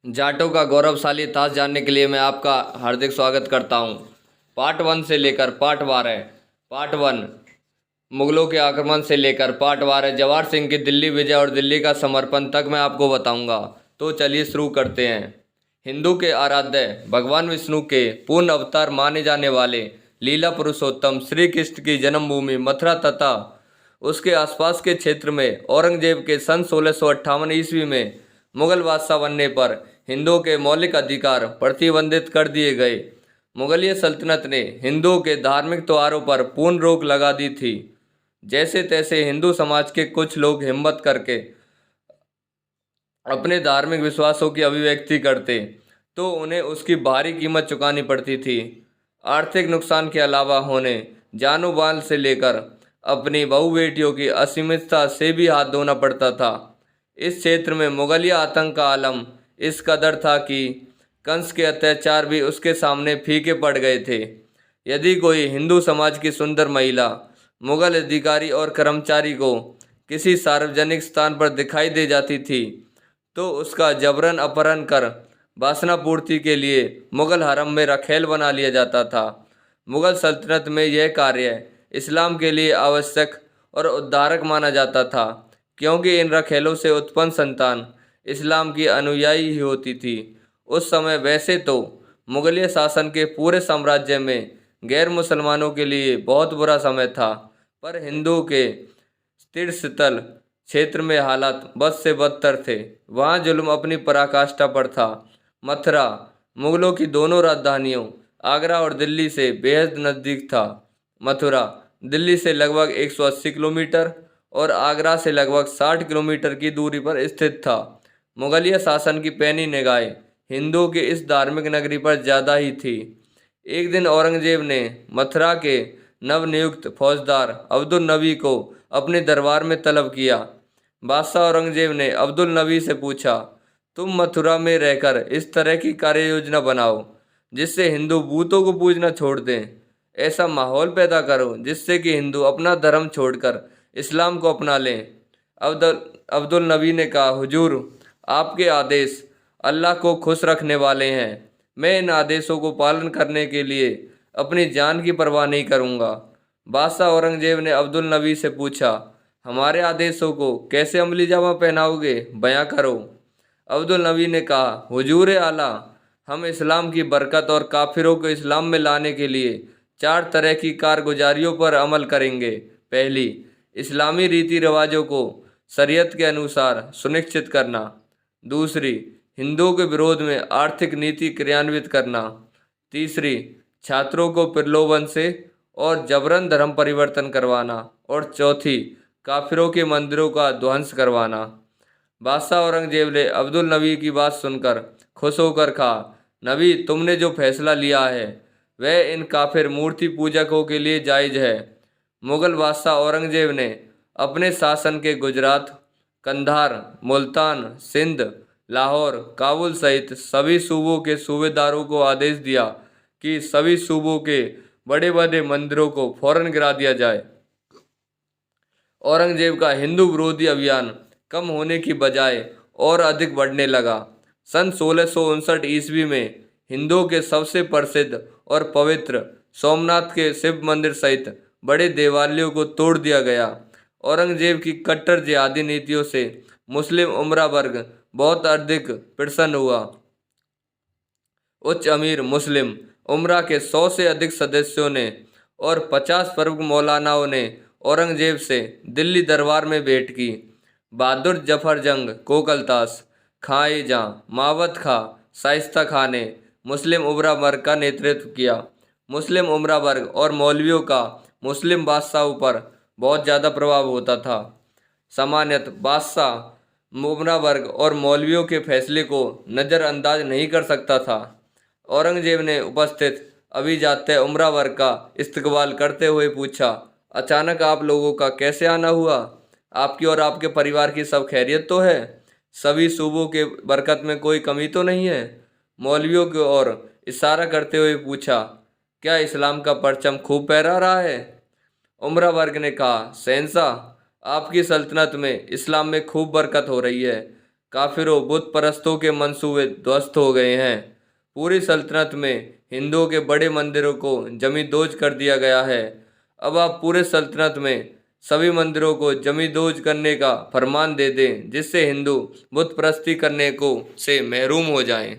जाटों का गौरवशाली इतिहास जानने के लिए मैं आपका हार्दिक स्वागत करता हूं। पार्ट 1 से लेकर पार्ट 12। पार्ट 1 मुगलों के आक्रमण से लेकर पार्ट 12 जवाहर सिंह की दिल्ली विजय और दिल्ली का समर्पण तक मैं आपको बताऊंगा। तो चलिए शुरू करते हैं। हिंदू के आराध्य भगवान विष्णु के पूर्ण अवतार माने जाने वाले लीला पुरुषोत्तम श्री कृष्ण की जन्मभूमि मथुरा तथा उसके आसपास के क्षेत्र में औरंगजेब के सन 1658 ईस्वी में मुगल बादशाह बनने पर हिंदुओं के मौलिक अधिकार प्रतिबंधित कर दिए गए। मुगलिया सल्तनत ने हिंदुओं के धार्मिक त्योहारों पर पूर्ण रोक लगा दी थी। जैसे तैसे हिंदू समाज के कुछ लोग हिम्मत करके अपने धार्मिक विश्वासों की अभिव्यक्ति करते तो उन्हें उसकी भारी कीमत चुकानी पड़ती थी। आर्थिक नुकसान के अलावा होने जानो माल से लेकर अपनी बहू बेटियों की असीमितता से भी हाथ धोना पड़ता था। इस क्षेत्र में मुगलिया आतंक का आलम इस कदर था कि कंस के अत्याचार भी उसके सामने फीके पड़ गए थे। यदि कोई हिंदू समाज की सुंदर महिला मुगल अधिकारी और कर्मचारी को किसी सार्वजनिक स्थान पर दिखाई दे जाती थी तो उसका जबरन अपहरण कर वासना पूर्ति के लिए मुगल हरम में रखेल बना लिया जाता था। मुगल सल्तनत में यह कार्य इस्लाम के लिए आवश्यक और उद्धारक माना जाता था, क्योंकि इन रखेलों से उत्पन्न संतान इस्लाम की अनुयायी ही होती थी। उस समय वैसे तो मुगलिया शासन के पूरे साम्राज्य में गैर मुसलमानों के लिए बहुत बुरा समय था, पर हिंदुओं के तीर्थस्थल क्षेत्र में हालात बद से बदतर थे। वहाँ जुल्म अपनी पराकाष्ठा पर था। मथुरा मुगलों की दोनों राजधानियों आगरा और दिल्ली से बेहद नज़दीक था। मथुरा दिल्ली से लगभग 180 किलोमीटर और आगरा से लगभग 60 किलोमीटर की दूरी पर स्थित था। मुगलिया शासन की पैनी निगाहें हिंदुओं की इस धार्मिक नगरी पर ज़्यादा ही थी। एक दिन औरंगजेब ने मथुरा के नवनियुक्त फौजदार अब्दुल नबी को अपने दरबार में तलब किया। बादशाह औरंगजेब ने अब्दुल नबी से पूछा, तुम मथुरा में रहकर इस तरह की कार्य योजना बनाओ जिससे हिंदू भूतों को पूजना छोड़ दें। ऐसा माहौल पैदा करो जिससे कि हिंदू अपना धर्म छोड़कर इस्लाम को अपना लें। अब्दुल अब्दुल नबी ने कहा, हुजूर, आपके आदेश अल्लाह को खुश रखने वाले हैं। मैं इन आदेशों को पालन करने के लिए अपनी जान की परवाह नहीं करूँगा। बादशाह औरंगजेब ने अब्दुल नबी से पूछा, हमारे आदेशों को कैसे अमली जामा पहनाओगे, बयां करो। अब्दुल नबी ने कहा, हुजूर आला, हम इस्लाम की बरकत और काफिरों को इस्लाम में लाने के लिए 4 तरह की कारगुजारियों पर अमल करेंगे। पहली, इस्लामी रीति रिवाजों को शरीयत के अनुसार सुनिश्चित करना। दूसरी, हिंदुओं के विरोध में आर्थिक नीति क्रियान्वित करना। तीसरी, छात्रों को प्रलोभन से और जबरन धर्म परिवर्तन करवाना। और चौथी, काफिरों के मंदिरों का ध्वंस करवाना। बादशाह औरंगजेब ने अब्दुल नबी की बात सुनकर खुश होकर कहा, नबी, तुमने जो फैसला लिया है वह इन काफिर मूर्ति पूजकों के लिए जायज है। मुगल बादशाह औरंगजेब ने अपने शासन के गुजरात, कंधार, मुल्तान, सिंध, लाहौर, काबुल सहित सभी सूबों के सूबेदारों को आदेश दिया कि सभी सूबों के बड़े बड़े मंदिरों को फौरन गिरा दिया जाए। औरंगजेब का हिंदू विरोधी अभियान कम होने की बजाय और अधिक बढ़ने लगा। सन 1659 ईस्वी में हिंदुओं के सबसे प्रसिद्ध और पवित्र सोमनाथ के शिव मंदिर सहित बड़े देवालयों को तोड़ दिया गया। औरंगजेब की कट्टर जिहादी नीतियों से मुस्लिम उमरा वर्ग बहुत अधिक प्रसन्न हुआ। उच्च अमीर मुस्लिम उमरा के 100 से अधिक सदस्यों ने और 50 प्रमुख मौलानाओं ने औरंगजेब से दिल्ली दरबार में भेंट की। बहादुर जफर जंग, कोकलतास खां ए जहां, मावत खां, शाइस्ता खां ने मुस्लिम उमरा वर्ग का नेतृत्व किया। मुस्लिम उमरा वर्ग और मौलवियों का मुस्लिम बादशाहों पर बहुत ज़्यादा प्रभाव होता था। सामान्यतः बादशाह उमरा वर्ग और मौलवियों के फैसले को नज़रअंदाज नहीं कर सकता था। औरंगजेब ने उपस्थित अभिजात्य उमरा वर्ग का इस्तकबाल करते हुए पूछा, अचानक आप लोगों का कैसे आना हुआ? आपकी और आपके परिवार की सब खैरियत तो है? सभी सूबों के बरकत में कोई कमी तो नहीं है? मौलवियों की ओर इशारा करते हुए पूछा, क्या इस्लाम का परचम खूब फहरा रहा है? उमरा वर्ग ने कहा, शहंशाह, आपकी सल्तनत में इस्लाम में खूब बरकत हो रही है। काफिरों बुत परस्तों के मंसूबे ध्वस्त हो गए हैं। पूरी सल्तनत में हिंदुओं के बड़े मंदिरों को जमींदोज कर दिया गया है। अब आप पूरे सल्तनत में सभी मंदिरों को जमींदोज करने का फरमान दे दें, जिससे हिंदू बुत परस्ती करने को से महरूम हो जाएं।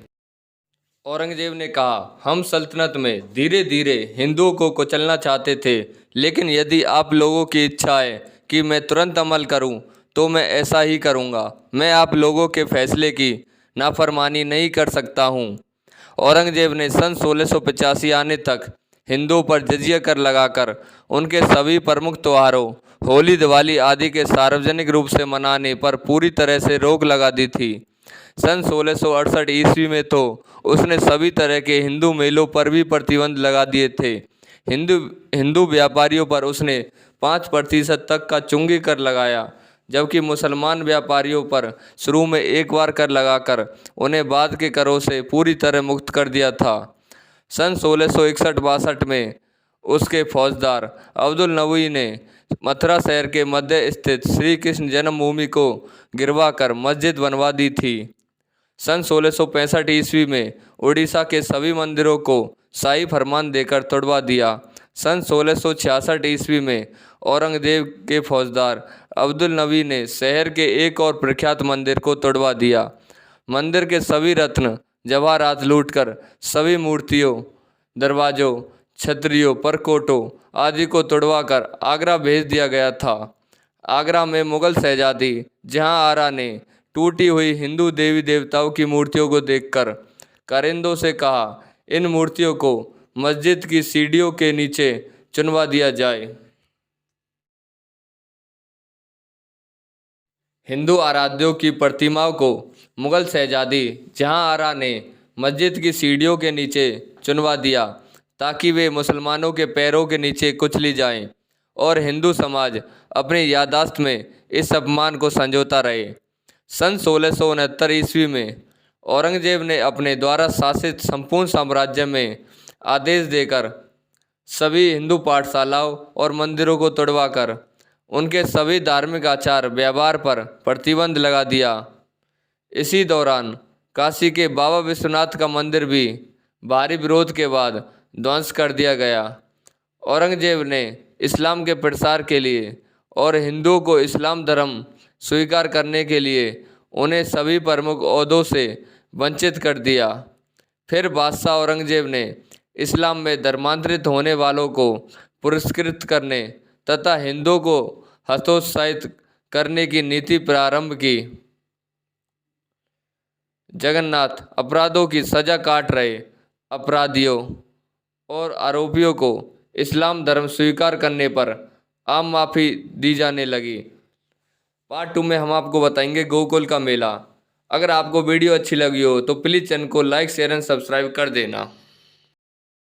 औरंगजेब ने कहा, हम सल्तनत में धीरे धीरे हिंदुओं को कुचलना चाहते थे, लेकिन यदि आप लोगों की इच्छा है कि मैं तुरंत अमल करूं, तो मैं ऐसा ही करूंगा। मैं आप लोगों के फैसले की नाफरमानी नहीं कर सकता हूं। औरंगजेब ने सन 1685 आने तक हिंदुओं पर जजिया कर लगाकर उनके सभी प्रमुख त्योहारों होली, दिवाली आदि के सार्वजनिक रूप से मनाने पर पूरी तरह से रोक लगा दी थी। सन 1668 ईस्वी में तो उसने सभी तरह के हिंदू मेलों पर भी प्रतिबंध लगा दिए थे। हिंदू हिंदू व्यापारियों पर उसने 5% तक का चुंगी कर लगाया, जबकि मुसलमान व्यापारियों पर शुरू में एक बार कर लगाकर उन्हें बाद के करों से पूरी तरह मुक्त कर दिया था। सन 1661-62 में उसके फौजदार अब्दुल नबी ने मथुरा शहर के मध्य स्थित श्री कृष्ण जन्मभूमि को गिरवा कर मस्जिद बनवा दी थी। सन 1665 ईस्वी में उड़ीसा के सभी मंदिरों को शाही फरमान देकर तोड़वा दिया। सन 1666 ईस्वी में औरंगजेब के फौजदार अब्दुल नबी ने शहर के एक और प्रख्यात मंदिर को तोड़वा दिया। मंदिर के सभी रत्न जवाहरात लूटकर सभी मूर्तियों, दरवाजों, छतरियों, परकोटों आदि को तोड़वाकर आगरा भेज दिया गया था। आगरा में मुगल शहजादी जहां आरा ने टूटी हुई हिंदू देवी देवताओं की मूर्तियों को देखकर कारिंदों से कहा, इन मूर्तियों को मस्जिद की सीढ़ियों के नीचे चुनवा दिया जाए। हिंदू आराध्यों की प्रतिमाओं को मुगल शहजादी जहां आरा ने मस्जिद की सीढ़ियों के नीचे चुनवा दिया, ताकि वे मुसलमानों के पैरों के नीचे कुचली जाएं और हिंदू समाज अपनी याददाश्त में इस अपमान को संजोता रहे। सन 1669 ईस्वी में औरंगजेब ने अपने द्वारा शासित संपूर्ण साम्राज्य में आदेश देकर सभी हिंदू पाठशालाओं और मंदिरों को तोड़वाकर उनके सभी धार्मिक आचार व्यवहार पर प्रतिबंध लगा दिया। इसी दौरान काशी के बाबा विश्वनाथ का मंदिर भी भारी विरोध के बाद ध्वंस कर दिया गया। औरंगजेब ने इस्लाम के प्रसार के लिए और हिंदुओं को इस्लाम धर्म स्वीकार करने के लिए उन्हें सभी प्रमुख ओहदों से वंचित कर दिया। फिर बादशाह औरंगजेब ने इस्लाम में धर्मांतरित होने वालों को पुरस्कृत करने तथा हिंदुओं को हतोत्साहित करने की नीति प्रारंभ की। जगन्नाथ अपराधों की सजा काट रहे अपराधियों और आरोपियों को इस्लाम धर्म स्वीकार करने पर आम माफ़ी दी जाने लगी। पार्ट 2 में हम आपको बताएंगे गोकुल का मेला। अगर आपको वीडियो अच्छी लगी हो तो प्लीज़ चैनल को लाइक, शेयर एंड सब्सक्राइब कर देना।